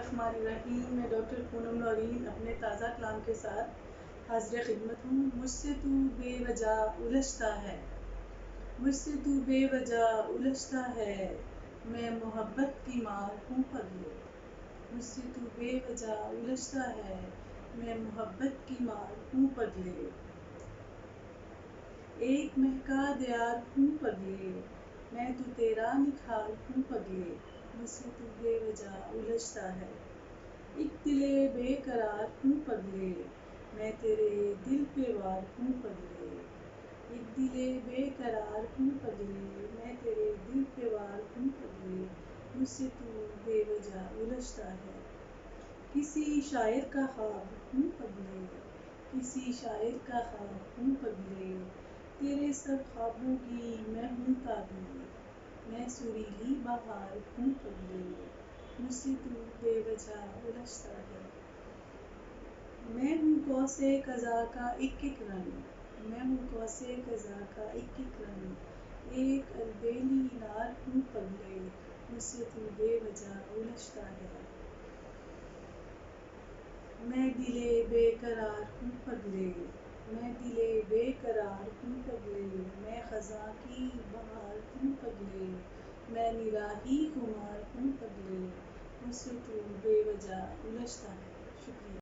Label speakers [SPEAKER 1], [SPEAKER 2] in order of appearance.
[SPEAKER 1] الرحمن الرحیم۔ میں ڈاکٹر پونم نورین اپنے تازہ کلام کے ساتھ حاضر خدمت ہوں۔ مجھ سے تو بے وجہ الجھتا ہے، مجھ سے تو بے وجہ الجھتا ہے، میں محبت کی مار ہوں پگلے۔ مجھ سے تو بے وجہ الجھتا ہے، میں محبت کی مار ہوں پگلے۔ ایک مہکا دیار ہوں پگلے، میں تو تیرا نکھار ہوں پگلے۔ مجھ سے تو بے وجہ الجھتا ہے، ایک دل بے قرار ہوں پگلے، میں تیرے دل پہ وار ہوں پگلے۔ ایک دل بے قرار ہوں پگلے، میں تیرے دل پہ وار ہوں پگلے۔ مجھ سے تو بے وجہ الجھتا ہے، کسی شاعر کا خواب ہوں پگلے، کسی شاعر کا خواب ہوں پگلے۔ تیرے سب خوابوں کی میں ہوں تعبیر، میں سریلی بہار ہوں پگلے۔ مجھ سے تو بے وجہ الجھتا ہے، میں ہوں قوس قزح کا ایک ایک رنگ، میں ہوں قوس قزح کا ایک ایک رنگ، ایک البیلی انار ہوں پگلے۔ مجھ سے تو بے وجہ الجھتا ہے، میں دل بے قرار ہوں پگلے، میں دل بے قرار ہوں پگلے، میں خزاں کی بہار ہوں پگلے، میں نراہی خمار ہوں پگلے۔ مجھ سے تو بے وجہ الجھتا ہے۔ شکریہ۔